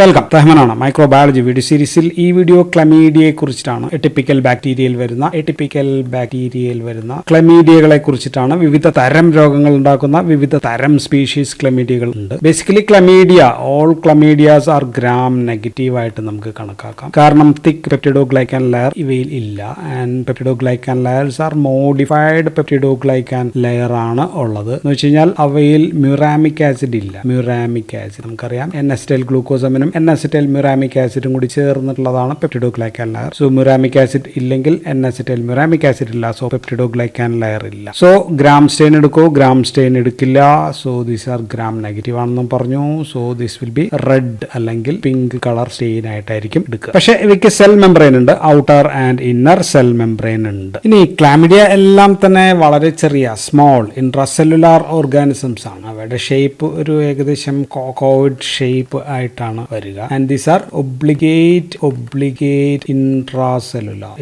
Welcome. റഹ്മാനാണ്. Microbiology video സീരീസിൽ ഈ video ക്ലമീഡിയയെ കുറിച്ചിട്ടാണ്. എട്ടിപ്പിക്കൽ ബാക്ടീരിയയിൽ വരുന്ന ക്ലമീഡിയകളെ കുറിച്ചിട്ടാണ്. വിവിധ തരം രോഗങ്ങൾ ഉണ്ടാക്കുന്ന വിവിധ തരം സ്പീഷീസ് ക്ലമീഡിയകൾ ഉണ്ട്. Basically all chlamydias are gram negative ആയിട്ട് നമുക്ക് കണക്കാക്കാം. കാരണം തിക്ക് പെപ്റ്റിഡോഗ്ലൈക്കാൻ ലെയർ ഇവയിൽ ഇല്ല. And peptidoglycan layers are modified peptidoglycan layer ആണ് ഉള്ളത്. എന്ന് വെച്ച് കഴിഞ്ഞാൽ അവയിൽ മ്യൂറാമിക് ആസിഡ് ഇല്ല. മ്യൂറാമിക് ആസിഡ് നമുക്കറിയാം എൻ-അസിറ്റൈൽ ഗ്ലൂക്കോസമിനും എൻ-അസിറ്റൈൽ മ്യൂറാമിക് ആസിഡും കൂടി ചേർന്നിട്ടുള്ളതാണ് peptidoglycan layer. So muramic acid ഇല്ലെങ്കിൽ എൻ-അസിറ്റൈൽ മ്യൂറാമിക് ആസിഡ് ഇല്ല. സോ പെപ്റ്റിഡോഗ്ലൈക്കാൻ ലെയർ ഇല്ല. സോ ഗ്രാം സ്റ്റെയിൻ എടുക്കോ, ഗ്രാം സ്റ്റെയിൻ എടുക്കില്ല. So these are gram negative ആണെന്നും പറഞ്ഞു. So this will B red അല്ലെങ്കിൽ പിങ്ക് കളർ സ്റ്റെയിൻ ആയിട്ടായിരിക്കും എടുക്കുക. പക്ഷെ ഇവയ്ക്ക് സെൽ മെംബ്രെയിൻ ഉണ്ട്. Outer and inner cell membrane ഉണ്ട്. ഇനി ക്ലാമിഡിയ എല്ലാം തന്നെ വളരെ ചെറിയ സ്മോൾ ഇൻട്രാസെല്ലുലാർ ഓർഗാനിസംസ് ആണ്. അവയുടെ ഷേപ്പ് ഒരു ഏകദേശം കോക്കോയിഡ് ഷേപ്പ് ആയിട്ടാണ് വരിക. And these are obligate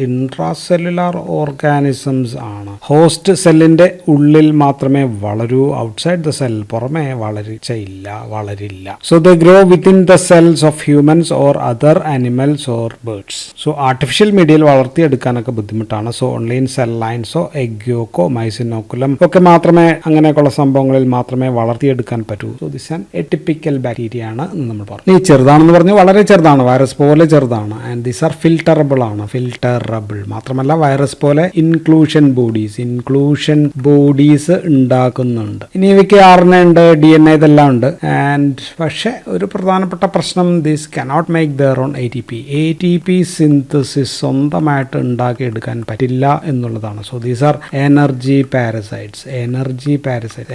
intracellular organisms ആണ്. ഹോസ്റ്റ് സെല്ലിന്റെ ഉള്ളിൽ മാത്രമേ വളരൂ. ഔട്ട്സൈഡ് ദ സെൽ പുറമെ വളരില്ല. So they grow within the cells of humans or other animals or birds. So artificial മീഡിയയിൽ വളർത്തിയെടുക്കാനൊക്കെ ബുദ്ധിമുട്ടാണ്. സോ ഓൺലി ഇൻ സെൽ ലൈൻസോ എഗ് യോക്കോ മൈസിനോക്കുലം ഒക്കെ മാത്രമേ അങ്ങനെയൊക്കെയുള്ള സംഭവങ്ങളിൽ മാത്രമേ വളർത്തിയെടുക്കാൻ പറ്റൂ. So this an atypical bacteria ആണ് നമ്മൾ പറഞ്ഞു. ഈ ചെറുതാണെന്ന് പറഞ്ഞു, വളരെ ചെറുതാണ്, വൈറസ് പോലെ ചെറുതാണ്. ആൻഡ് ദീസ് ആർ ഫിൽട്ടറബിൾ മാത്രമല്ല വൈറസ് പോലെ ഇൻക്ലൂഷൻ ബോഡീസ് ഉണ്ടാക്കുന്നുണ്ട്. ഇനി ഇവയ്ക്ക് RNA ഉണ്ട്, DNA ഇതെല്ലാം ഉണ്ട്. ആൻഡ് പക്ഷെ ഒരു പ്രധാനപ്പെട്ട പ്രശ്നം, these cannot make their own ATP synthesis സ്വന്തമായിട്ട് ഉണ്ടാക്കിയെടുക്കാൻ പറ്റില്ല എന്നുള്ളതാണ്. So these are energy parasites.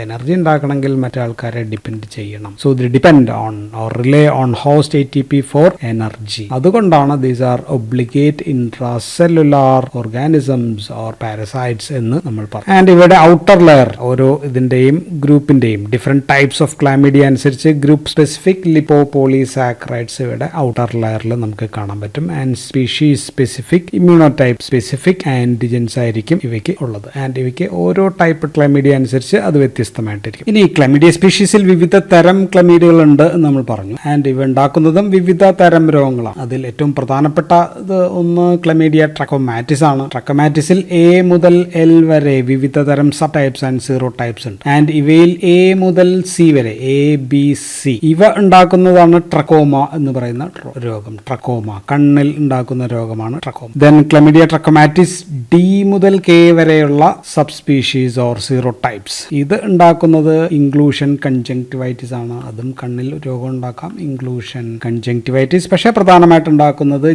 Energy ഉണ്ടാക്കണമെങ്കിൽ മറ്റേ ആൾക്കാരെ ഡിപ്പെൻഡ് ചെയ്യണം. So they depend on or rely on host ATP for energy. അതുകൊണ്ടാണ് these are obligate intracellular organisms or parasites എന്ന് നമ്മൾ പറയും. ആൻഡ് ഇവിടെ ഔട്ടർ ലെയർ ഓരോ ഇതിന്റെയും ഗ്രൂപ്പിന്റെയും ഡിഫറെന്റ് ടൈപ്സ് ഓഫ് ക്ലാമിഡിയ അനുസരിച്ച് ഗ്രൂപ്പ് സ്പെസിഫിക് ലിപ്പോപോളിസാക്കറൈഡ്സ് ഇവിടെ ഔട്ടർ ലെയറിൽ നമുക്ക് കാണാൻ പറ്റും. And species specific ഇമ്മ്യൂണോടൈപ്പ് specific antigens ആയിരിക്കും ഇവയ്ക്ക് ഉള്ളത്. ആൻഡ് ഇവയ്ക്ക് ഓരോ ടൈപ്പ് ക്ലമീഡിയ അനുസരിച്ച് അത് വ്യത്യസ്തമായിട്ടിരിക്കും. ഇനി ക്ലമീഡിയ സ്പീഷീസിൽ വിവിധ തരം ക്ലമീഡിയകൾ ഉണ്ട് എന്ന് നമ്മൾ പറഞ്ഞു. ആൻഡ് ഇവ ഉണ്ടാക്കുന്നതും വിവിധ തരം രോഗങ്ങളാണ്. അതിൽ ഏറ്റവും പ്രധാനപ്പെട്ടത് ഒന്ന് ക്ലമീഡിയ ട്രക്കോമാറ്റിസ് ആണ്. ട്രക്കോമാറ്റിസിൽ A മുതൽ L വരെ വിവിധ തരം sub types and zero types ഉണ്ട്. ആൻഡ് ഇവയിൽ A മുതൽ C വരെ ABC ഇവ ഉണ്ടാക്കുന്നതാണ് ട്രക്കോമ എന്ന് പറയുന്ന രോഗം. ട്രക്കോമ കണ്ണിൽ ഉണ്ടാക്കുന്ന രോഗമാണ് ട്രക്കോമ. ദെൻ ക്ലമീഡിയ ട്രക്കോമാറ്റിസ് D മുതൽ K വരെയുള്ള sub species or zero types. ഇത് ഉണ്ടാക്കുന്നത് ഇൻക്ലൂഷൻ കൺജങ്ക്റ്റിവൈറ്റിസ് ആണ്. അതും കണ്ണിൽ രോഗം ഉണ്ടാക്കാം, ഇൻക്ലൂഷൻ കൺജങ്ക്റ്റിവൈറ്റിസ്. പക്ഷെ പ്രധാനമായിട്ട് ഉണ്ടാക്കുന്നത്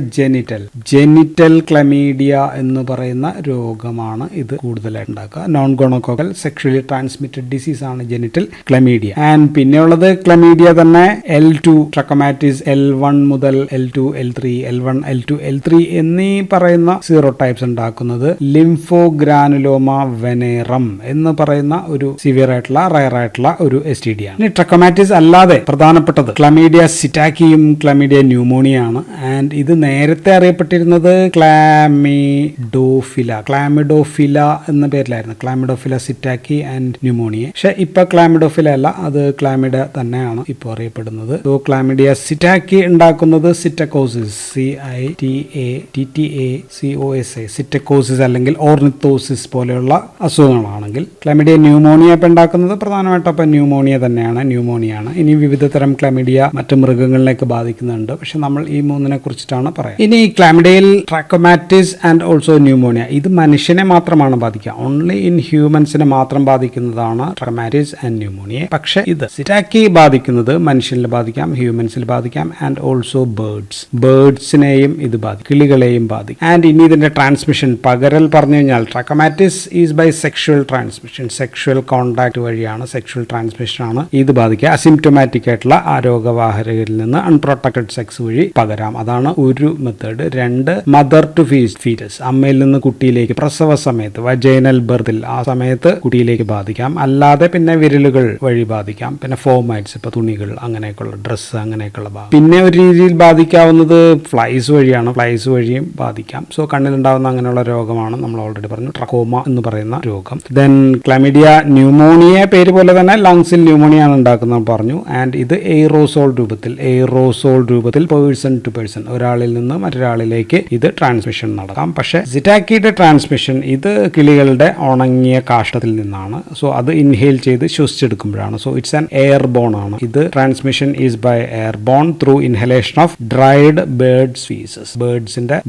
ജെനിറ്റൽ ക്ലമീഡിയ എന്ന് പറയുന്ന രോഗമാണ് ഇത് കൂടുതലായിട്ട് ഉണ്ടാക്കുക. നോൺ ഗോണോകോക്കൽ സെക്ഷുവലി ട്രാൻസ്മിറ്റഡ് ഡിസീസ് ആണ് ജെനിറ്റൽ ക്ലമീഡിയ. ആൻഡ് പിന്നെയുള്ളത് ക്ലമീഡിയ തന്നെ L2 ട്രക്കോമാറ്റിസ് L1 മുതൽ L2 L3 L1 L2 L3 എന്നീ പറയുന്ന സീറോ ടൈപ്സ് ഉണ്ടാക്കുന്നത് ലിംഫോഗ്രാനുലോമ വെനേറം എന്ന് പറയുന്ന ഒരു സിവിയർ ആയിട്ടുള്ള റയർ ആയിട്ടുള്ള ഒരു STD ആണ്. ഇനി ട്രക്കോമാറ്റിസ് അല്ലാതെ പ്രധാനപ്പെട്ടത് ക്ലമീഡിയ സിറ്റാക്കിയും ക്ലമീഡിയ ന്യൂമോണിയ ആണ്. ആൻഡ് ഇത് നേരത്തെ അറിയപ്പെട്ടിരുന്നത് ക്ലാമിഡോഫില എന്ന പേരിലായിരുന്നു. ക്ലാമിഡോഫില സിറ്റാക്കി ആൻഡ് ന്യൂമോണിയ. പക്ഷെ ഇപ്പൊ ക്ലാമിഡോഫില അല്ല, അത് ക്ലാമിഡ തന്നെയാണ് ഇപ്പോൾ അറിയപ്പെടുന്നത്. സോ ക്ലാമിഡിയ സിറ്റാക്കി ഉണ്ടാക്കുന്നത് സിറ്റക്കോസിസ് CITATTACOSA സിറ്റക്കോസിസ് അല്ലെങ്കിൽ ഓർണിത്തോസിസ് പോലെയുള്ള അസുഖങ്ങളാണെങ്കിൽ, ക്ലാമിഡിയ ന്യൂമോണിയ ഇപ്പൊ ഉണ്ടാക്കുന്നത് പ്രധാനമായിട്ടും ഇപ്പൊ ന്യൂമോണിയ ആണ്. ഇനി വിവിധ തരം ക്ലാമിഡിയ മറ്റു മൃഗങ്ങളിലേക്ക് ബാധിക്കുന്നുണ്ട്. പക്ഷെ നമ്മൾ ഈ മൂന്നിനെ കുറിച്ചിട്ടാണ് പറയാം. ഇനി ക്ലാമിഡിയയിൽ ട്രാക്കോമാറ്റിസ് ആൻഡ് ഓൾസോ ന്യൂമോണിയ ഇത് മനുഷ്യനെ മാത്രമാണ് ബാധിക്കുക. ഓൺലി ഇൻ ഹ്യൂമൻസിനെ മാത്രം ബാധിക്കുന്നതാണ് ട്രാക്കോമാറ്റിസ് ആൻഡ് ന്യൂമോണിയ. പക്ഷെ ഇത് സിറ്റാക്കി ബാധിക്കുന്നത് മനുഷ്യനിൽ ബാധിക്കാം, ഹ്യൂമൻസിൽ ബാധിക്കാം. ആൻഡ് ഓൾസോ ബേർഡ്സിനെയും ഇത് ബാധിക്കും, കിളികളെയും ബാധിക്കും. ആൻഡ് ഇനി ഇതിന്റെ ട്രാൻസ്മിഷൻ പകരൽ പറഞ്ഞു കഴിഞ്ഞാൽ trachomatis is by sexual transmission. Sexual contact വഴിയാണ്, സെക്ഷുവൽ ട്രാൻസ്മിഷൻ ആണ് ഇത് ബാധിക്കുക. അസിംപ്റ്റോമാറ്റിക് ആയിട്ടുള്ള ആരോഗ്യവാഹകരിൽ നിന്ന് അൺപ്രൊട്ടക്റ്റഡ് സെക്സ് വഴി പകരാം. അതാണ് ഒരു മെത്തേഡ്. 2 മദർ ടു ഫീറ്റസ് അമ്മയിൽ നിന്ന് കുട്ടിയിലേക്ക് പ്രസവ സമയത്ത് വജൈനൽ ബർത്തിൽ ആ സമയത്ത് കുട്ടിയിലേക്ക് ബാധിക്കാം. അല്ലാതെ പിന്നെ വിരലുകൾ വഴി ബാധിക്കാം. പിന്നെ ഫോമൈറ്റ്സ് ഇപ്പൊ തുണികൾ അങ്ങനെയൊക്കെയുള്ള ഡ്രസ്സ് അങ്ങനെയൊക്കെയുള്ള പിന്നെ ഒരു രീതിയിൽ ബാധിക്കാവുന്നത് ഫ്ലൈസ് വഴിയാണ്. ഫ്ലൈസ് വഴിയും ബാധിക്കാം. സോ കണ്ണിലുണ്ടാവുന്ന അങ്ങനെയുള്ള രോഗമാണ് നമ്മൾ ഓൾറെഡി പറഞ്ഞു ട്രക്കോമ എന്ന് പറയുന്ന രോഗം. ദെൻ ക്ലമിഡിയ ന്യൂമോണിയ പേര് പോലെ തന്നെ ലങ്സിൽ ന്യൂമോണിയ ആണ് ഉണ്ടാക്കുന്നത് പറഞ്ഞു. ആൻഡ് ഇത് എയ്റോസോൾ രൂപത്തിൽ എയ്റോസോൾ രൂപത്തിൽ പേഴ്സൺ ടു പേഴ്സൺ, ഒരാളിൽ നിന്ന് മറ്റൊരാളിലേക്ക് ഇത് ട്രാൻസ്മിഷൻ നടക്കാം. പക്ഷേ സിറ്റാക്കിയുടെ ട്രാൻസ്മിഷൻ ഇത് കിളികളുടെ ഉണങ്ങിയ കാഷ്ടത്തിൽ നിന്നാണ്. സോ അത് ഇൻഹെയിൽ ചെയ്ത് ശ്വസിച്ചെടുക്കുമ്പോഴാണ്. സോ ഇറ്റ്സ് ആൻ എയർബോൺ ആണ്. ഇത് transmission is by airborne through inhalation of dried birds faeces.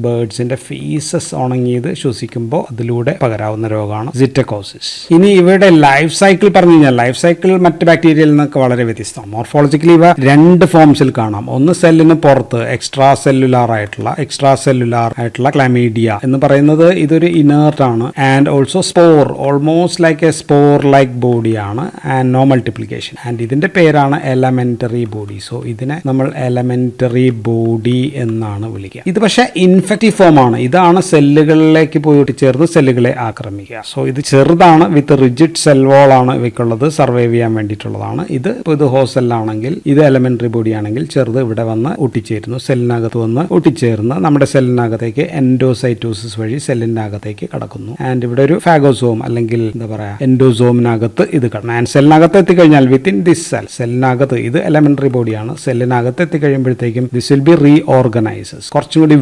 ബേർഡ്സിന്റെ ഫീസസ് ഉണങ്ങിയത് ശ്വസിക്കുമ്പോൾ അതിലൂടെ പകരാവുന്ന രോഗമാണ് സിറ്റക്കോസിസ്. ഇനി ഇവയുടെ ലൈഫ് സൈക്കിൾ പറഞ്ഞു കഴിഞ്ഞാൽ ലൈഫ് സൈക്കിൾ മറ്റ് ബാക്ടീരിയയിൽ നിന്നൊക്കെ വളരെ വ്യത്യസ്തമാണ്. മോർഫോളജിക്കലി ഇവ രണ്ട് ഫോംസിൽ കാണാം. ഒന്ന് സെല്ലിന് പുറത്ത് എക്സ്ട്രാ സെല്ലുലാർ ആയിട്ടുള്ള ക്ലാമീഡിയ എന്ന് പറയുന്നത് ഇതൊരു ഇനേർട്ട് ആണ്. And also spore, almost like a spore like ബോഡിയാണ്. And no multiplication. ആൻഡ് ഇതിന്റെ പേരാണ് എലമെന്ററി ബോഡി. സോ ഇതിനെ നമ്മൾ എലമെന്ററി ബോഡി എന്നാണ് വിളിക്കുക. ഇത് പക്ഷേ ഇൻഫെക്റ്റീവ് ഫോം ആണ്. ഇതാണ് സെല്ലുകളിലേക്ക് പോയി ഒട്ടിച്ചേർന്ന് സെല്ലുകളെ ആക്രമിക്കുക. സോ ഇത് ചെറുതാണ്, വിത്ത് റിജിഡ് സെൽ വോൾ ആണ് ഇവയ്ക്കുള്ളത്, സർവൈവ് ചെയ്യാൻ വേണ്ടിയിട്ടുള്ളതാണ്. ഇത് ഹോസ്റ്റ് സെല്ലാണെങ്കിൽ, ഇത് എലമെന്ററി ബോഡി ആണെങ്കിൽ ചെറുത് ഇവിടെ വന്ന് ഒട്ടിച്ചേരുന്നു, സെല്ലിനകത്ത് വന്ന് ഒട്ടിച്ചേർന്ന് നമ്മുടെ സെല്ലിനകത്തേക്ക് എൻഡോസൈറ്റോസിസ് വഴി സെല്ലിന്റെ അകത്തേക്ക് കടക്കുന്നു. ആൻഡ് ഇവിടെ ഒരു ഫാഗോസോം അല്ലെങ്കിൽ എന്താ പറയാ എൻഡോസോമിനകത്ത് ഇത് കടന്നു. ആൻഡ് സെല്ലിനകത്ത് എത്തിക്കഴിഞ്ഞാൽ വിത്തിൻ ദിസ് സെല്ലിനകത്ത് ഇത് എലമെന്ററി ബോഡിയാണ്. സെല്ലിനകത്ത് എത്തിക്കഴിയുമ്പോഴത്തേക്കും ദിസ് വിൽ ബി റീഓർഗനൈസസ്. കുറച്ചും കൂടി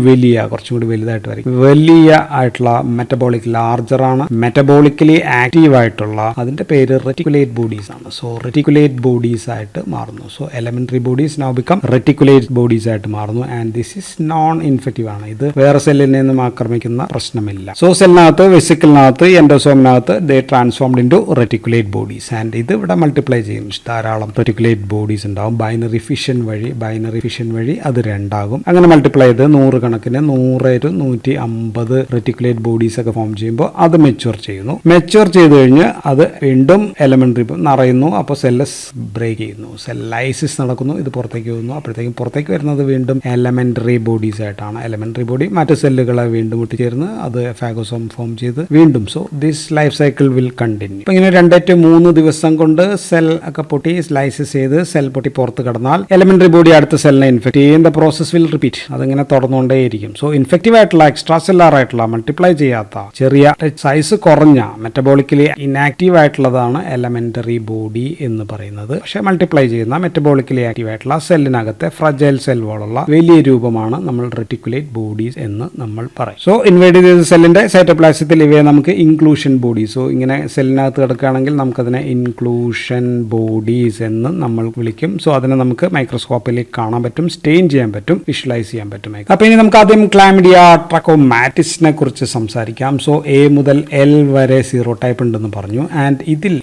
വലുതായിട്ട് വരും. വലിയ ആയിട്ടുള്ള മെറ്റബോളിക് ലാർജർ ആണ്. മെറ്റബോളിക്കലി ആക്റ്റീവ് ആയിട്ടുള്ള അതിന്റെ പേര് റെറ്റിക്കുലേറ്റ് ബോഡീസ് ആണ്. സോ റെറ്റിക്കുലേറ്റ് ബോഡീസ് ആയിട്ട് മാറുന്നു. So elementary bodies now become reticulate bodies ആയിട്ട് മാറുന്നു. And this is non infective ആണ്. ഇത് വേറെ സെല്ലിൽ നിന്നും ആക്രമിക്കുന്ന പ്രശ്നമില്ല. സോ സെല്ലിനകത്ത്, വെസിക്കിളിനകത്ത്, എൻഡോസോമിനകത്ത് they transformed into reticulate bodies. And ഇത് ഇവിടെ മൾട്ടിപ്ലൈ ചെയ്യും. ധാരാളം റെറ്റിക്കുലേറ്റ് ബോഡീസ് ഉണ്ടാവും. ബൈനറി ഫിഷൻ വഴി അത് രണ്ടാകും. അങ്ങനെ മൾട്ടിപ്ലൈ ചെയ്ത് 100 കണക്കിന് 100 to 150 റെറ്റിക്കുലേറ്റ് ബോഡീസ് ഒക്കെ ഫോം ചെയ്യുമ്പോൾ അത് മെച്യൂർ ചെയ്യുന്നു. മെച്യൂർ ചെയ്ത് കഴിഞ്ഞ് അത് വീണ്ടും എലമെന്ററി നിറയുന്നു. അപ്പോൾ സെല്ലസ് ബ്രേക്ക് ചെയ്യുന്നു, സെൽ ലൈസിസ് നടക്കുന്നു, ഇത് പുറത്തേക്ക് പോകുന്നു. അപ്പോഴത്തേക്കും പുറത്തേക്ക് വരുന്നത് വീണ്ടും എലമെന്ററി ബോഡീസ് ആയിട്ടാണ്. എലമെന്ററി ബോഡി മറ്റ് സെല്ലുകളെ വീണ്ടും ഒട്ടിച്ചേർന്ന് അത് ഫാഗോസോം ഫോം ചെയ്ത് വീണ്ടും. So this life cycle will continue. ഇപ്പൊ ഇങ്ങനെ 2 to 3 ദിവസം കൊണ്ട് സെൽ ഒക്കെ പൊട്ടി സ്ലൈസസ് ചെയ്ത് സെൽ പൊട്ടി പുറത്ത് കടന്നാൽ എലമെന്ററി ബോഡി അടുത്ത സെല്ലിനെ ഇൻഫെക്ട് ചെയ്യും. The process will repeat. അതിങ്ങനെ തുടർന്നുകൊണ്ടേയിരിക്കും. സോ ഇൻഫെക്റ്റീവ് ആയിട്ടുള്ള, എക്സ്ട്രാ സെല്ലാർ ആയിട്ടുള്ള, മൾട്ടിപ്ലൈ ചെയ്യാത്ത, ചെറിയ സൈസ് കുറഞ്ഞ, മെറ്റബോളിക്കലി ഇനാക്റ്റീവ് ആയിട്ടുള്ളതാണ് എലമെന്ററി ബോഡി എന്ന് പറയുന്നത്. പക്ഷെ മൾട്ടിപ്ലൈ ചെയ്യുന്ന, മെറ്റബോളിക്കലി ആക്റ്റീവ് ആയിട്ടുള്ള സെല്ലിനകത്തെ ഫ്രജൈൽ സെൽ പോലുള്ള വലിയ രൂപമാണ് നമ്മൾ റെറ്റിക്കുലേറ്റ് ബോഡീസ് എന്ന് നമ്മൾ പറയും. സോ ഇൻവേഡ് ചെയ്ത സെല്ലിന്റെ സൈറ്റോപ്ലാസത്തിൽ ഇവയെ നമുക്ക് ഇൻക്ലൂഷൻ ബോഡി. സോ ഇങ്ങനെ സെല്ലിനകത്ത് കിടക്കുകയാണെങ്കിൽ നമുക്കതിനെ ഇൻക്ലൂഷൻ ബോഡീസ് എന്ന് നമ്മൾ വിളിക്കും. സോ അതിനെ നമുക്ക് മൈക്രോസ്കോപ്പിൽ കാണാൻ പറ്റും, സ്റ്റെയിൻ ചെയ്യാൻ പറ്റും, വിഷ്വലൈസ് ചെയ്യാൻ പറ്റും. അപ്പൊ ഇനി നമുക്ക് ആദ്യം ക്ലാമിഡിയ ട്രക്കോമാറ്റിസിനെ കുറിച്ച് സംസാരിക്കാം. സോ എ മുതൽ എൽ വരെ സീറോ ടൈപ്പ് ഉണ്ടെന്ന് പറഞ്ഞു. ആൻഡ് ഇതിൽ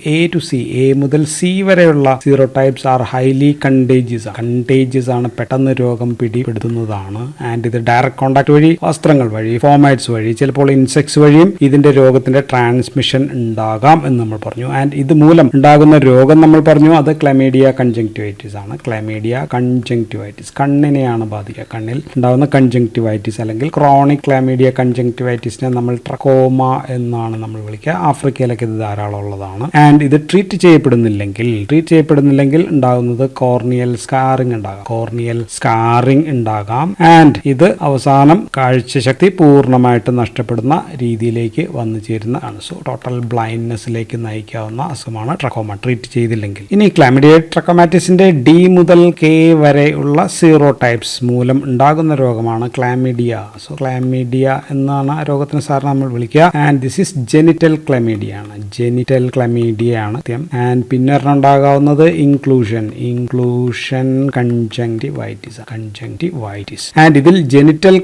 എ മുതൽ സി വരെയുള്ള zero types are highly contagious ആണ്, പെട്ടെന്ന് രോഗം പിടിപെടുത്തുന്നതാണ്. ആൻഡ് ഇത് ഡയറക്റ്റ് കോണ്ടാക്ട് വഴി, വസ്ത്രങ്ങൾ വഴി, ഫോമൈറ്റ്സ് വഴി, ചിലപ്പോൾ ഇൻസെക്ട്സ് വഴിയും ഇതിന്റെ രോഗത്തിന്റെ ട്രാൻസ്മിഷൻ ഉണ്ടാകാം എന്ന് നമ്മൾ പറഞ്ഞു. ആൻഡ് ഇത് മൂലം ഉണ്ടാകുന്ന രോഗം നമ്മൾ പറഞ്ഞു അത് ക്ലമീഡിയ കൺജങ്ക്റ്റിവൈറ്റിസ് ആണ്. ക്ലമീഡിയ കൺജങ്ക്റ്റിവൈറ്റിസ് കണ്ണിനെയാണ് ബാധിക്കുക. കണ്ണിൽ ഉണ്ടാകുന്ന കൺജങ്ക്റ്റിവൈറ്റിസ് അല്ലെങ്കിൽ ക്രോണിക് ക്ലമീഡിയ കൺജങ്ക്റ്റിവൈറ്റിസിനെ നമ്മൾ ട്രക്കോമ എന്നാണ് നമ്മൾ വിളിക്കുക. ആഫ്രിക്കയിലൊക്കെ ഇത് ധാരാളം ഉള്ളതാണ്. ആൻഡ് ഇത് ട്രീറ്റ് ചെയ്യപ്പെടുന്നില്ലെങ്കിൽ ഉണ്ടാകുന്നത് കോർണിയൽ സ്കാറിംഗ് ഉണ്ടാകാം. ആൻഡ് ഇത് അവസാനം കാഴ്ചശക്തി പൂർണ്ണമായിട്ട് നഷ്ടപ്പെടുന്ന രീതിയിലേക്ക് വന്നു ചേരുന്നതാണ്. സോ ടോട്ടൽ ബ്ലൈൻഡ്നെസ്സിലേക്ക് നയിക്കാവുന്ന അസുഖമാണ് ട്രക്കോമ ട്രീറ്റ് ചെയ്തില്ലെങ്കിൽ. ഇനി ക്ലാമിഡിയ ട്രക്കോമാറ്റിസിന്റെ ഡി മുതൽ കെ വരെ ഉള്ള സീറോ ടൈപ്സ് മൂലം ഉണ്ടാകുന്ന രോഗമാണ് ക്ലാമിഡിയ. സോ ക്ലാമിഡിയ എന്നാണ് ആ രോഗത്തിന് സാറിന് നമ്മൾ വിളിക്കുക. And this is genital chlamydia ആണ്. ആൻഡ് പിന്നെ ഉണ്ടാകാവുന്നത് ഇൻക്ലൂഷൻ കൺജങ്ക്റ്റിവൈറ്റിസ്. ആൻഡ് ഇതിൽ ജെനിറ്റൽ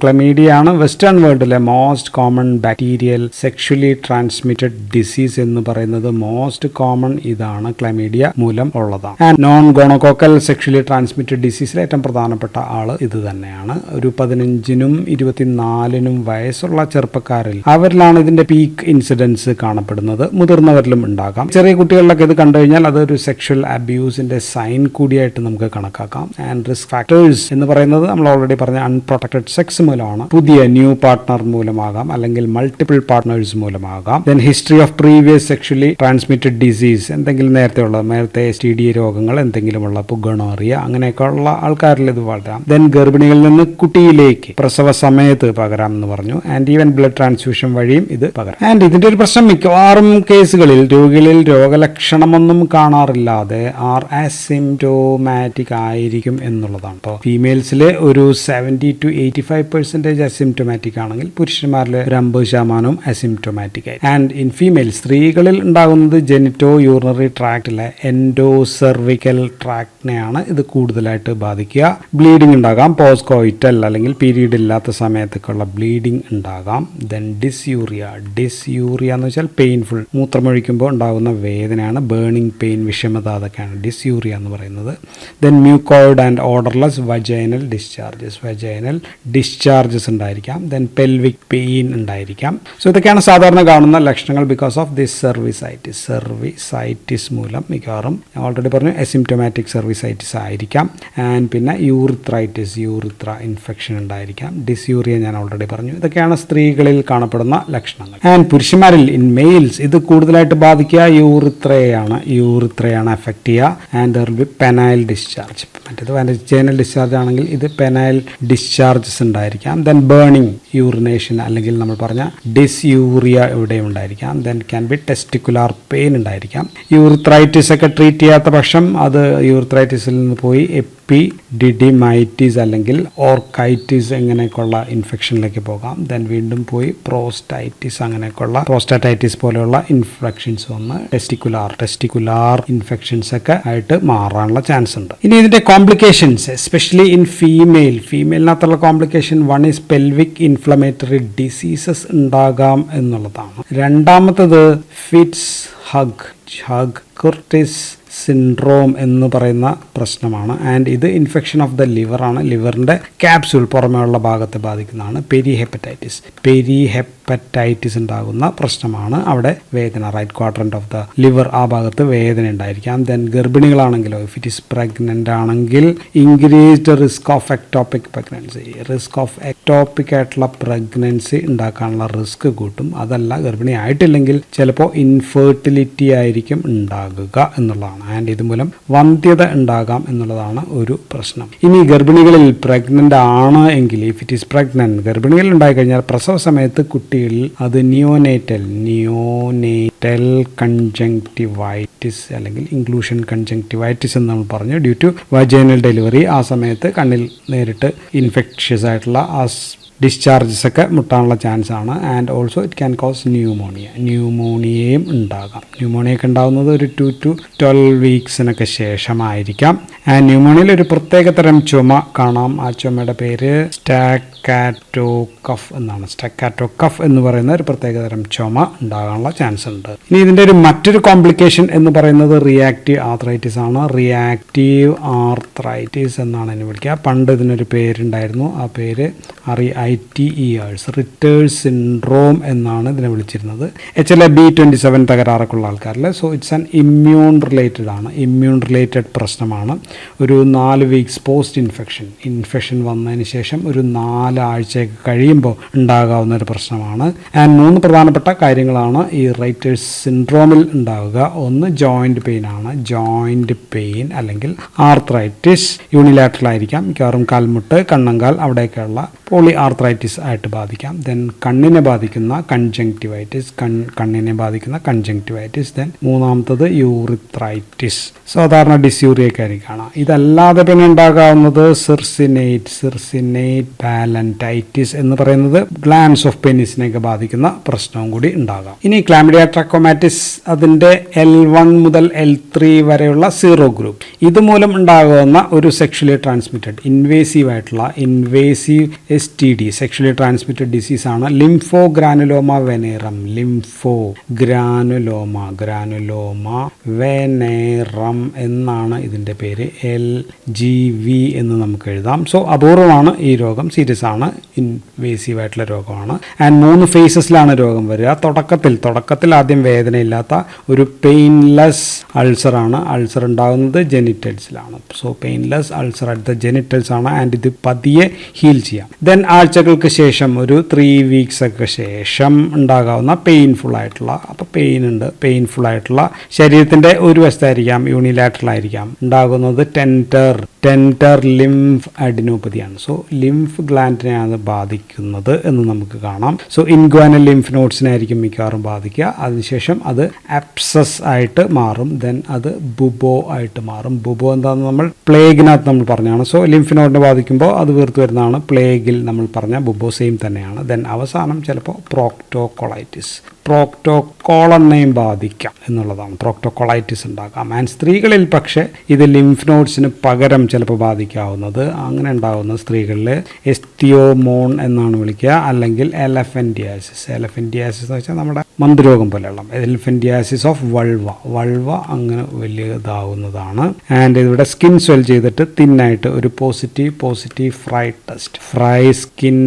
ക്ലമീഡിയ ആണ് വെസ്റ്റേൺ വേൾഡിലെ most common bacterial sexually transmitted disease എന്ന് പറയുന്നത്. മോസ്റ്റ് കോമൺ ഇതാണ്, ക്ലമീഡിയ മൂലം ഉള്ളതാണ്. And non gonococcal sexually transmitted ഡിസീസിൽ ഏറ്റവും പ്രധാനപ്പെട്ട ആള് ഇത് തന്നെയാണ്. ഒരു 15-നും 24-നും വയസ്സുള്ള ചെറുപ്പക്കാരിൽ അവരിലാണ് ഇതിന്റെ പീക്ക് ഇൻസിഡൻസ് കാണപ്പെടുന്നത്. മുതിർന്നവരിലും ഉണ്ടാകാം. ചെറിയ കുട്ടികളിലൊക്കെ ഇത് കണ്ടു കഴിഞ്ഞാൽ അതൊരു സെക്ഷൽ അബ്യൂസിന്റെ സൈൻ കൂടിയായിട്ട് നമുക്ക് കണക്കാക്കാം. ആൻഡ് റിസ്ക് ഫാക്ടേഴ്സ് എന്ന് പറയുന്നത് നമ്മൾ ഓൾറെഡി പറഞ്ഞ അൺപ്രൊട്ടക്റ്റഡ് സെക്സ് മൂലമാണ്. പുതിയ ന്യൂ പാർട്ട്ണർ മൂലമാകാം, അല്ലെങ്കിൽ മൾട്ടിപ്പിൾ പാർട്ട്നേഴ്സ് മൂലമാകാം. Then history of previous sexually transmitted disease, എന്തെങ്കിലും നേരത്തെ STD രോഗങ്ങൾ എന്തെങ്കിലുമുള്ള ഗൊണോറിയ അങ്ങനെയൊക്കെ ഉള്ള ആൾക്കാരിൽ ഇത് വളരാം. ദെൻ ഗർഭിണികളിൽ നിന്ന് കുട്ടിയിലേക്ക് പ്രസവ സമയത്ത് പകരാം എന്ന് പറഞ്ഞു. ആൻഡ് ഈവൻ ബ്ലഡ് ട്രാൻസ്ഫ്യൂഷൻ വഴിയും ഇത് പകരാം. ആൻഡ് ഇതിന്റെ ഒരു പ്രശ്നം, മിക്കവാറും കേസുകളിൽ രോഗികളിൽ രോഗലക്ഷണമൊന്നും കാണാറില്ലാതെ ആർ അസിംപ്റ്റോമാറ്റിക് അസിംറ്റോമാറ്റിക് ആയിരിക്കും എന്നുള്ളതാണ്. അപ്പോൾ ഫീമെയിൽസിൽ ഒരു 70-85% അസിംറ്റോമാറ്റിക് ആണെങ്കിൽ പുരുഷന്മാരിൽ ഒരു 50% അസിംറ്റോമാറ്റിക് ആയി. ആൻഡ് ഇൻ ഫീമെയിൽ സ്ത്രീകളിൽ ഉണ്ടാകുന്നത് ജെനിറ്റോ യൂറിനറി ട്രാക്റ്റിലെ എൻഡോസെർവിക്കൽ ട്രാക്റ്റിനെയാണ് ഇത് കൂടുതലായിട്ട് ബാധിക്കുക. ബ്ലീഡിംഗ് ഉണ്ടാകാം, പോസ്റ്റ്കോയിറ്റൽ അല്ലെങ്കിൽ പീരീഡ് ഇല്ലാത്ത സമയത്തൊക്കെയുള്ള ബ്ലീഡിംഗ് ഉണ്ടാകാം. ദെൻ ഡിസ്യൂറിയ എന്ന് വെച്ചാൽ പെയിൻഫുൾ, മൂത്രമൊഴിക്കുമ്പോൾ ഉണ്ടാകുന്ന വേദനയാണ്, ബേണിംഗ് പെയിൻ, വിഷമത, അതൊക്കെയാണ് ഡിസ്യൂറിയ എന്ന് പറയുന്നത്. Then mucoid and odourless vaginal discharges ഉണ്ടായിരിക്കാം. ദെൻ പെൽവിക് പെയിൻ ഉണ്ടായിരിക്കാം. സോ ഇതൊക്കെയാണ് സാധാരണ കാണുന്ന ലക്ഷണങ്ങൾ ബിക്കോസ് ഓഫ് ദിസ് സെർവിസൈറ്റിസ് മൂലം. മിക്കവാറും ഞാൻ ഓൾറെഡി പറഞ്ഞു അസിംറ്റോമാറ്റിക് സെർവിസൈറ്റിസ് ആയിരിക്കാം. ആൻഡ് പിന്നെ യൂറിത്ര ഇൻഫെക്ഷൻ ഉണ്ടായിരിക്കാം. ഡിസ്യൂറിയ ഞാൻ ഓൾറെഡി പറഞ്ഞു. ഇതൊക്കെയാണ് സ്ത്രീകളിൽ കാണപ്പെടുന്ന ലക്ഷണങ്ങൾ. ആൻഡ് പുരുഷന്മാരിൽ ഇൻ മെയിൽസ് ഇത് കൂടുതലായിട്ട് ബാധിക്കുക യൂറിത്രയാണ് എഫക്ട് ചെയ്യുക. And there will be penile discharge. മറ്റേത് വജൈനൽ ഡിസ്ചാർജ് ആണെങ്കിൽ ഇത് പെനൈൽ ഡിസ്ചാർജസ് ഉണ്ടായിരിക്കാം. ദെൻ ബേണിംഗ്, യൂറിനേഷൻ അല്ലെങ്കിൽ നമ്മൾ പറഞ്ഞ ഡിസ്യൂറിയ ഇവിടെ ഉണ്ടായിരിക്കാം. Then can be testicular pain ഉണ്ടായിരിക്കാം. യൂറിത്രൈറ്റിസ് ഒക്കെ ട്രീറ്റ് ചെയ്യാത്ത പക്ഷം അത് യൂറിത്രൈറ്റിസിൽ നിന്ന് പോയി എപ്പിഡിഡിമൈറ്റിസ് അല്ലെങ്കിൽ ഓർക്കൈറ്റിസ് ഇങ്ങനെയൊക്കെയുള്ള ഇൻഫെക്ഷനിലേക്ക് പോകാം. ദെൻ വീണ്ടും പോയി പ്രോസ്റ്റൈറ്റിസ് പോലെയുള്ള ഇൻഫെക്ഷൻസ് വന്ന് ടെസ്റ്റിക്കുലാർ ഇൻഫെക്ഷൻസ് ഒക്കെ ആയിട്ട് മാറാനുള്ള ചാൻസ് ഉണ്ട്. ഇനി ഇതിന്റെ കോംപ്ലിക്കേഷൻസ് എസ്പെഷ്യലി ഇൻ ഫീമെയിലിനകത്തുള്ള complication one is pelvic inflammatory diseases ഉണ്ടാകാം എന്നുള്ളതാണ്. രണ്ടാമത്തത് ഫിറ്റ്സ് ഹഗ്-കുർട്ടിസ് സിൻഡ്രോം എന്ന് പറയുന്ന പ്രശ്നമാണ്. ആൻഡ് ഇത് ഇൻഫെക്ഷൻ ഓഫ് ദ ലിവർ ആണ്. ലിവറിന്റെ ക്യാപ്സ്യൂൾ പുറമേയുള്ള ഭാഗത്തെ ബാധിക്കുന്നതാണ്. പെരിഹെപ്പറ്റൈറ്റിസ് ഉണ്ടാകുന്ന പ്രശ്നമാണ്. അവിടെ വേദന, right quadrant of the liver ആ ഭാഗത്ത് വേദന ഉണ്ടായിരിക്കാം. ദെൻ ഗർഭിണികളാണെങ്കിലോ ഇഫ് ഇറ്റ് ഈസ് പ്രഗ്നന്റ് ആണെങ്കിൽ ഇൻക്രീസ്ഡ് റിസ്ക് ഓഫ് എക്ടോപിക് ആയിട്ടുള്ള പ്രഗ്നൻസി ഉണ്ടാക്കാനുള്ള റിസ്ക് കൂട്ടും. അതല്ല ഗർഭിണി ആയിട്ടില്ലെങ്കിൽ ചിലപ്പോൾ ഇൻഫെർട്ടിലിറ്റി ആയിരിക്കും ഉണ്ടാകുക എന്നുള്ളതാണ്. ആൻഡ് ഇതുമൂലം വന്ധ്യത ഉണ്ടാകാം എന്നുള്ളതാണ് ഒരു പ്രശ്നം. ഇനി ഗർഭിണികളിൽ പ്രഗ്നന്റ് ആണ് എങ്കിൽ ഇഫ് ഇറ്റ് ഈസ് പ്രഗ്നന്റ് ഗർഭിണികൾ ഉണ്ടായിക്കഴിഞ്ഞാൽ പ്രസവ സമയത്ത് കുട്ടികളിൽ അത് നിയോനേറ്റൽ കൺജങ്ക്റ്റിവൈറ്റിസ് അല്ലെങ്കിൽ ഇൻക്ലൂഷൻ കൺജങ്ക്റ്റിവൈറ്റിസ് എന്ന് നമ്മൾ പറഞ്ഞു. ഡ്യൂ ടു വജൈനൽ ഡെലിവറി ആ സമയത്ത് കണ്ണിൽ നേരിട്ട് ഇൻഫെക്ഷ്യസ് ആയിട്ടുള്ള ഡിസ്ചാർജസ് ഒക്കെ മുട്ടാനുള്ള ചാൻസ് ആണ്. And also it can cause ന്യൂമോണിയയും ഉണ്ടാകാം. ന്യൂമോണിയൊക്കെ ഉണ്ടാകുന്നത് ഒരു 2 to 12 വീക്സിനൊക്കെ ശേഷമായിരിക്കാം. ആൻഡ് ന്യൂമോണിയയിൽ ഒരു പ്രത്യേക തരം ചുമ കാണാം. ആ ചുമയുടെ പേര് സ്റ്റാക്കാറ്റോകഫ് എന്നാണ്. സ്റ്റാക്കാറ്റോകഫ് എന്ന് പറയുന്ന ഒരു പ്രത്യേക തരം ചുമ ഉണ്ടാകാനുള്ള ചാൻസ് ഉണ്ട്. ഇനി ഇതിൻ്റെ മറ്റൊരു കോംപ്ലിക്കേഷൻ എന്ന് പറയുന്നത് റിയാക്റ്റീവ് ആർത്രൈറ്റിസ് ആണ്. റിയാക്റ്റീവ് ആർത്രൈറ്റിസ് എന്നാണ് ഇതിനെ വിളിക്കുക. പണ്ട് ഇതിനൊരു പേരുണ്ടായിരുന്നു. ആ പേര് റിറ്റേഴ്സ് സിൻഡ്രോം എന്നാണ് ഇതിനെ വിളിച്ചിരുന്നത്. HLA-B27 തകരാറൊക്കെ ഉള്ള ആൾക്കാരിൽ. So it's an immune related പ്രശ്നമാണ്. ഒരു 4 വീക്സ് പോസ്റ്റ് ഇൻഫെക്ഷൻ വന്നതിന് ശേഷം ഒരു 4 ആഴ്ചയൊക്കെ കഴിയുമ്പോൾ ഉണ്ടാകാവുന്ന ഒരു പ്രശ്നമാണ്. ആൻഡ് 3 പ്രധാനപ്പെട്ട കാര്യങ്ങളാണ് ഈ റിറ്റേഴ്സ് സിൻഡ്രോമിൽ ഉണ്ടാവുക. ഒന്ന് ജോയിന്റ് പെയിൻ ആണ്. ജോയിന്റ് പെയിൻ അല്ലെങ്കിൽ ആർത്രൈറ്റിസ് യൂണിലാറ്ററൽ ആയിരിക്കാം. മിക്കവാറും കാൽമുട്ട്, കണ്ണങ്കാൽ അവിടെയൊക്കെയുള്ള പോളി ആർത്രൈറ്റിസ് ആയിട്ട് ബാധിക്കാം. ദെൻ കണ്ണിനെ ബാധിക്കുന്ന കൺജങ്ക്റ്റിവൈറ്റിസ്. ദെൻ മൂന്നാമത്തത് യൂറിത്രൈറ്റിസ്. സാധാരണ ഡിസ്യൂറിയൊക്കെ ആയിരിക്കും കാണാം. ഇതല്ലാതെ പിന്നെ ഉണ്ടാകാവുന്നത് സിർസിനേറ്റ് പാലന്റൈറ്റിസ് എന്ന് പറയുന്നത് ഗ്ലാൻസ് ഓഫ് പെനിസിനെയൊക്കെ ബാധിക്കുന്ന പ്രശ്നവും കൂടി ഉണ്ടാകാം. ഇനി ക്ലാമിഡിയ ട്രാക്കോമാറ്റിസ് അതിന്റെ L1 മുതൽ L3 വരെയുള്ള സീറോ ഗ്രൂപ്പ്. ഇതുമൂലം ഉണ്ടാകുന്ന ഒരു sexually transmitted invasive STD sexually transmitted disease ആണ് ലിംഫോഗ്രാനുലോമ വെനേറം. വെനേറം എന്നാണ് ഇതിന്റെ പേര്. LGV എന്ന് നമുക്ക് എഴുതാം. സോ അപൂർവമാണ് ഈ രോഗം. സീരിയസ് ആണ്, ഇൻവേസീവ് ആയിട്ടുള്ള രോഗമാണ്. ആൻഡ് 3 ഫേസസിലാണ് രോഗം വരിക. തുടക്കത്തിൽ ആദ്യം വേദനയില്ലാത്ത ഒരു പെയിൻലെസ് അൾസർ ആണ്. അൾസർ ഉണ്ടാകുന്നത് ജെനിറ്റൽസിലാണ്. So painless ulcer at the genitals ആണ്. ആൻഡ് ഇത് പതിയെ ഹീൽ ചെയ്യാം. ദെൻ ആഴ്ചകൾക്ക് ശേഷം ഒരു 3 വീക്സ് ഒക്കെ ശേഷം ഉണ്ടാകാവുന്ന പെയിൻഫുൾ ആയിട്ടുള്ള, അപ്പോൾ പെയിൻ ഉണ്ട്, പെയിൻഫുൾ ആയിട്ടുള്ള ശരീരത്തിൻ്റെ ഒരു വശത്തായിരിക്കാം, യൂണിലാറ്ററൽ ആയിരിക്കാം ഉണ്ടാകുന്നത് ടെൻഡർ ലിംഫ് അഡിനോപ്പതിയാണ്. സോ ലിംഫ് ഗ്ലാൻഡിനെയാണ് ബാധിക്കുന്നത് എന്ന് നമുക്ക് കാണാം. സോ ഇൻഗ്വാനൽ ലിംഫ് നോഡ്സിനായിരിക്കും മിക്കവാറും ബാധിക്കുക. അതിനുശേഷം അത് അപ്സസ് ആയിട്ട് മാറും. ദെൻ അത് ബുബോ ആയിട്ട് മാറും. ബുബോ എന്താണെന്ന് നമ്മൾ പ്ലേഗിനകത്ത് നമ്മൾ പറഞ്ഞാണ്. സോ ലിംഫ് നോഡിനെ ബാധിക്കുമ്പോൾ അത് വീർത്ത് വരുന്നതാണ്. പ്ലേഗിൽ നമ്മൾ പറഞ്ഞ ബുബോ സെയിം തന്നെയാണ്. ദെൻ അവസാനം ചിലപ്പോൾ പ്രോക്ടോകോളൈറ്റിസ്, പ്രോക്ടോകോളനെയും ബാധിക്കാം എന്നുള്ളതാണ്. പ്രോക്ടോകോളൈറ്റിസ് ഉണ്ടാക്കാം. ആൻഡ് സ്ത്രീകളിൽ പക്ഷേ ഇത് ലിംഫ് നോഡ്സിന് പകരം ചിലപ്പോൾ ബാധിക്കാവുന്നത്, അങ്ങനെ ഉണ്ടാകുന്ന സ്ത്രീകളിൽ എസ്റ്റിയോമോൺ എന്നാണ് വിളിക്കുക, അല്ലെങ്കിൽ എലഫന്റിയാസിസ്. എലഫന്റിയാസിസ് എന്ന് വെച്ചാൽ നമ്മുടെ മന്ദരോഗം പോലെയുള്ള എലഫന്റിയാസിസ് ഓഫ് വൾവ അങ്ങനെ വലിയതാവുന്നതാണ്. ആൻഡ് ഇവിടെ സ്കിൻ സ്വെൽ ചെയ്തിട്ട് തിന്നായിട്ട് ഒരു പോസിറ്റീവ് ഫ്രൈ സ്കിൻ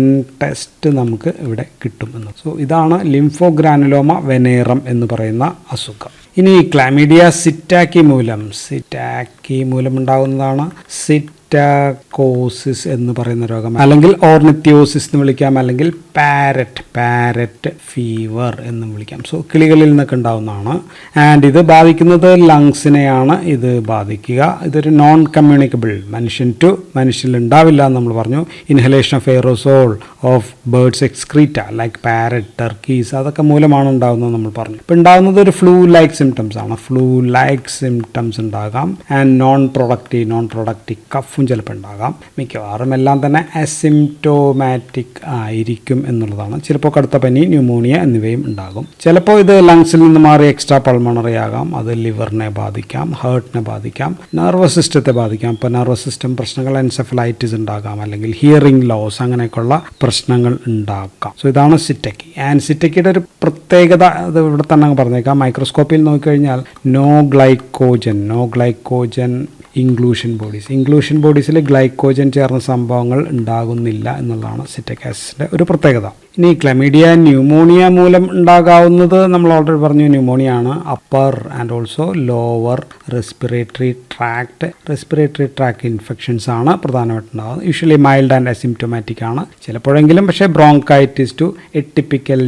ടെസ്റ്റ് നമുക്ക് ഇവിടെ കിട്ടും എന്ന്. സോ ഇതാണ് ലിംഫോഗ്രാനുലോമ വെനേറം എന്ന് പറയുന്ന അസുഖം. ഇനി ക്ലാമിഡിയ സിറ്റാക്കി മൂലം ഉണ്ടാകുന്നതാണ് സിറ്റാക്കോസിസ് എന്ന് പറയുന്ന രോഗം, അല്ലെങ്കിൽ ഓർണിത്യോസിസ് എന്ന് വിളിക്കാം, അല്ലെങ്കിൽ പാരറ്റ് ഫീവർ എന്നും വിളിക്കാം. സോ കിളികളിൽ നിന്നൊക്കെ ഉണ്ടാവുന്നതാണ്. ആൻഡ് ഇത് ബാധിക്കുന്നത് ലങ്സിനെയാണ് ഇത് ബാധിക്കുക. ഇതൊരു നോൺ കമ്മ്യൂണിക്കബിൾ, മനുഷ്യനിൽ ഉണ്ടാവില്ല എന്ന് നമ്മൾ പറഞ്ഞു. Inhalation of aerosol of birds excreta like parrot, turkeys, അതൊക്കെ മൂലമാണ് ഉണ്ടാകുന്നത് നമ്മൾ പറഞ്ഞു. ഇപ്പം ഉണ്ടാകുന്നത് ഒരു ഫ്ലൂ ലൈക്ക് സിംറ്റംസ് ആണ്. ഫ്ലൂ ലൈക്ക് സിംറ്റംസ് ഉണ്ടാകാം. ആൻഡ് നോൺ പ്രൊഡക്റ്റീവ് കഫും ചിലപ്പോൾ ഉണ്ടാകാം. മിക്കവാറും എല്ലാം തന്നെ അസിംപ്റ്റോമാറ്റിക് ആയിരിക്കും എന്നുള്ളതാണ്. ചിലപ്പോൾ കടുത്ത പനി, ന്യൂമോണിയ എന്നിവയും ഉണ്ടാകും. ചിലപ്പോൾ ഇത് ലങ്സിൽ നിന്ന് മാറി എക്സ്ട്രാ പൾമണറി ആകാം. അത് ലിവറിനെ ബാധിക്കാം, ഹാർട്ടിനെ ബാധിക്കാം, നെർവസ് സിസ്റ്റത്തെ ബാധിക്കാം. ഇപ്പോൾ നെർവസ് സിസ്റ്റം പ്രശ്നങ്ങൾ, എൻസെഫലൈറ്റിസ് ഉണ്ടാകാം, അല്ലെങ്കിൽ ഹിയറിംഗ് ലോസ്, അങ്ങനെയൊക്കെയുള്ള പ്രശ്നങ്ങൾ ഉണ്ടാക്കാം. സോ ഇതാണ് സിറ്റക്കി. ആൻഡ് സിറ്റക്കിയുടെ ഒരു പ്രത്യേകത അത് ഇവിടെ തന്നെ പറഞ്ഞേക്കാം. മൈക്രോസ്കോപ്പിൽ നോക്കിക്കഴിഞ്ഞാൽ നോ ഗ്ലൈക്കോജൻ ഇൻക്ലൂഷൻ ബോഡീസിൽ ഗ്ലൈക്കോജൻ ചേർന്ന സംഭവങ്ങൾ ഉണ്ടാകുന്നില്ല എന്നുള്ളതാണ് സിട്രിക് ആസിഡിൻ്റെ ഒരു പ്രത്യേകത. ഇനി ക്ലമീഡിയ ന്യൂമോണിയ മൂലം ഉണ്ടാകാവുന്നത് നമ്മൾ ഓൾറെഡി പറഞ്ഞു, ന്യൂമോണിയ ആണ്. Upper and also lower respiratory tract infections ആണ് പ്രധാനമായിട്ടുണ്ടാകുന്നത്. യൂഷ്വലി മൈൽഡ് ആൻഡ് അസിംപ്റ്റോമാറ്റിക് ആണ് ചിലപ്പോഴെങ്കിലും, പക്ഷേ ബ്രോങ്കൈറ്റിസ് ടു എട്ടിപ്പിക്കൽ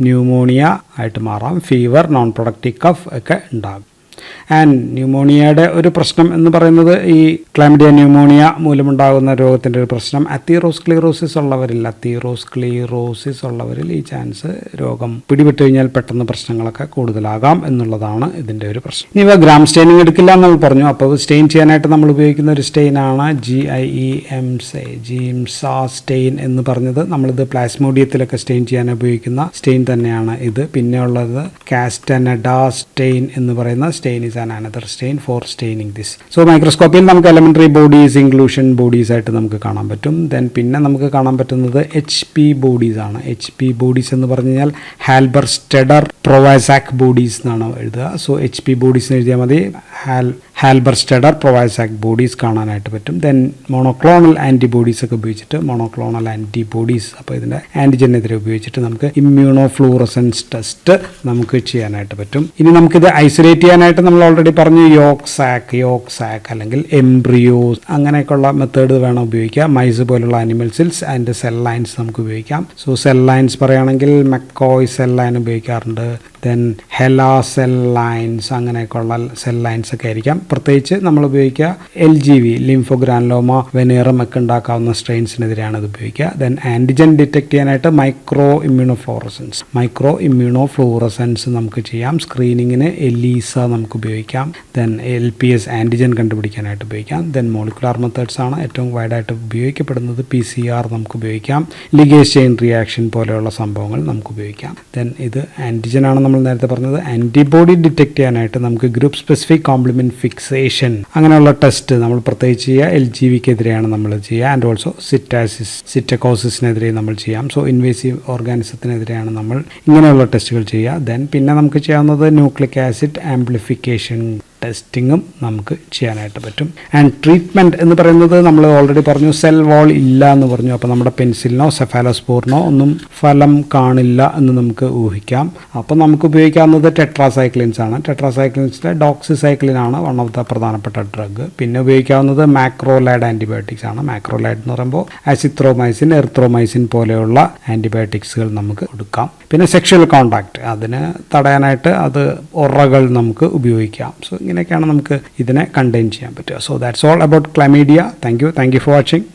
ന്യൂമോണിയ ആയിട്ട് മാറാം. ഫീവർ, നോൺ പ്രൊഡക്റ്റീവ് കഫ് ഒക്കെ ഉണ്ടാകും. ആൻഡ് ന്യൂമോണിയയുടെ ഒരു പ്രശ്നം എന്ന് പറയുന്നത്, ഈ ക്ലാമിഡിയ ന്യൂമോണിയ മൂലമുണ്ടാകുന്ന രോഗത്തിൻ്റെ ഒരു പ്രശ്നം, അത്തീറോസ്ക്ലീറോസിസ് ഉള്ളവരിൽ ഈ ചാൻസ് രോഗം പിടിപെട്ട് കഴിഞ്ഞാൽ പെട്ടെന്ന് പ്രശ്നങ്ങളൊക്കെ കൂടുതലാകാം എന്നുള്ളതാണ് ഇതിൻ്റെ ഒരു പ്രശ്നം. ഇനി ഇവ ഗ്രാം സ്റ്റെയിനിങ് എടുക്കില്ല എന്ന് നമ്മൾ പറഞ്ഞു. അപ്പോൾ സ്റ്റെയിൻ ചെയ്യാനായിട്ട് നമ്മൾ ഉപയോഗിക്കുന്ന ഒരു സ്റ്റെയിനാണ് ജിംസ സ്റ്റെയിൻ എന്ന് പറഞ്ഞത്. നമ്മളിത് പ്ലാസ്മോഡിയത്തിലൊക്കെ സ്റ്റെയിൻ ചെയ്യാൻ ഉപയോഗിക്കുന്ന സ്റ്റെയിൻ തന്നെയാണ് ഇത്. പിന്നെ ഉള്ളത് കാസ്റ്റനഡ സ്റ്റെയിൻ എന്ന് പറയുന്ന stain is another stain for staining this. So മൈക്രോസ്കോപ്പിൽ നമുക്ക് എലമെന്ററി ബോഡീസ്, ഇൻക്ലൂഷൻ ബോഡീസ് ആയിട്ട് നമുക്ക് കാണാൻ പറ്റും. ദെൻ പിന്നെ നമുക്ക് കാണാൻ പറ്റുന്നത് HP ബോഡീസ് ആണ്. HP ബോഡീസ് എന്ന് പറഞ്ഞു കഴിഞ്ഞാൽ ഹാൽബർസ്റ്റെഡർ പ്രൊവാസാക് ബോഡീസ് എന്നാണ് എഴുതുക. സോ HP ബോഡീസ് എഴുതിയാൽ മതി. ഹാൽബർസ്റ്റെഡർ പ്രൊവാസാക് ബോഡീസ് കാണാനായിട്ട് പറ്റും. ദെൻ മോണോക്ലോണൽ ആൻറ്റിബോഡീസ് ഒക്കെ ഉപയോഗിച്ചിട്ട് അപ്പോൾ ഇതിൻ്റെ ആൻറ്റിജനെതിരെ ഉപയോഗിച്ചിട്ട് നമുക്ക് ഇമ്മ്യൂണോഫ്ലൂറസൻസ് ടെസ്റ്റ് നമുക്ക് ചെയ്യാനായിട്ട് പറ്റും. ഇനി നമുക്കിത് ഐസൊലേറ്റ് ചെയ്യാനായിട്ട് നമ്മൾ ഓൾറെഡി പറഞ്ഞു, യോക്ക് സാക്ക് അല്ലെങ്കിൽ എംബ്രിയോസ്, അങ്ങനെയൊക്കെയുള്ള മെത്തേഡ് വേണം ഉപയോഗിക്കുക. മൈസ് പോലുള്ള animal cells and cell lines നമുക്ക് ഉപയോഗിക്കാം. സോ സെൽ ലൈൻസ് പറയുകയാണെങ്കിൽ മെക്കോയ് സെൽ ലൈൻ ഉപയോഗിക്കാറുണ്ട്. ദെൻ ഹെലാ സെൽ ലൈൻസ്, അങ്ങനെയൊക്കെയുള്ള സെൽ ലൈൻസ് ഒക്കെ ആയിരിക്കാം. പ്രത്യേകിച്ച് നമ്മൾ ഉപയോഗിക്കുക LGV, ലിംഫോഗ്രാനുലോമ വെനേറം ഒക്കെ ഉണ്ടാക്കാവുന്ന സ്ട്രെയിൻസിനെതിരെയാണ് ഇത് ഉപയോഗിക്കുക. ദെൻ ആൻറ്റിജൻ ഡിറ്റക്ട് ചെയ്യാനായിട്ട് മൈക്രോ ഇമ്മ്യൂണോഫ്ലൂറസൻസ് നമുക്ക് ചെയ്യാം. സ്ക്രീനിങ്ങിന് ELISA നമുക്ക് ഉപയോഗിക്കാം. ദെൻ LPS ആൻറ്റിജൻ കണ്ടുപിടിക്കാനായിട്ട് ഉപയോഗിക്കാം. ദെൻ മോളിക്കുലാർ മെത്തേഡ്സ് ആണ് ഏറ്റവും വൈഡായിട്ട് ഉപയോഗിക്കപ്പെടുന്നത്. PCR നമുക്ക് ഉപയോഗിക്കാം. ലിഗേസ് ചെയിൻ റിയാക്ഷൻ പോലെയുള്ള സംഭവങ്ങൾ നമുക്ക് ഉപയോഗിക്കാം. ദെൻ ഇത് ആൻറ്റിജൻ ആണ് നമ്മൾ നേരത്തെ പറഞ്ഞത്. ആൻറ്റിബോഡി ഡിറ്റക്ട് ചെയ്യാനായിട്ട് നമുക്ക് ഗ്രൂപ്പ് സ്പെസിഫിക് കോംപ്ലിമെന്റ് ഫിക്സേഷൻ അങ്ങനെയുള്ള ടെസ്റ്റ് നമ്മൾ പ്രത്യേകിച്ച് ചെയ്യുക. LGVക്കെതിരെയാണ് നമ്മൾ ചെയ്യുക. ആൻഡ് ഓൾസോ സിറ്റക്കോസിസിനെതിരെ നമ്മൾ ചെയ്യാം. സോ ഇൻവേസീവ് ഓർഗാനിസത്തിനെതിരെയാണ് നമ്മൾ ഇങ്ങനെയുള്ള ടെസ്റ്റുകൾ ചെയ്യുക. ദെൻ പിന്നെ നമുക്ക് ചെയ്യാവുന്നത് ന്യൂക്ലിക് ആസിഡ് ആംപ്ലിഫിക്കേഷൻ ടെസ്റ്റിങ്ങും നമുക്ക് ചെയ്യാനായിട്ട് പറ്റും. ആൻഡ് ട്രീറ്റ്മെൻറ്റ് എന്ന് പറയുന്നത് നമ്മൾ ഓൾറെഡി പറഞ്ഞു, സെൽ വാൾ ഇല്ല എന്ന് പറഞ്ഞു. അപ്പോൾ നമ്മുടെ പെൻസിലിനോ സെഫാലോസ്പോറിനോ ഒന്നും ഫലം കാണില്ല എന്ന് നമുക്ക് ഊഹിക്കാം. അപ്പോൾ നമുക്ക് ഉപയോഗിക്കാവുന്നത് ടെട്രാസൈക്ലിൻസ് ആണ്. ടെട്രാസൈക്ലിൻസിലെ ഡോക്സിസൈക്ലിൻ ആണ് വൺ ഓഫ് ദ പ്രധാനപ്പെട്ട ഡ്രഗ്. പിന്നെ ഉപയോഗിക്കാവുന്നത് മാക്രോലൈഡ് ആൻറ്റിബയോട്ടിക്സ് ആണ്. മാക്രോലൈഡ് എന്ന് പറയുമ്പോൾ അസിത്രോമൈസിൻ, എറിത്രോമൈസിൻ പോലെയുള്ള ആൻറ്റിബയോട്ടിക്സുകൾ നമുക്ക് കൊടുക്കാം. പിന്നെ സെക്ഷൽ കോണ്ടാക്ട്, അതിന് തടയാനായിട്ട് അത് ഒറകൾ നമുക്ക് ഉപയോഗിക്കാം. സോ ഇങ്ങനെയൊക്കെയാണ് നമുക്ക് ഇതിനെ കണ്ടെയ്ൻ ചെയ്യാൻ പറ്റുക. So that's all about chlamydia. Thank you for watching.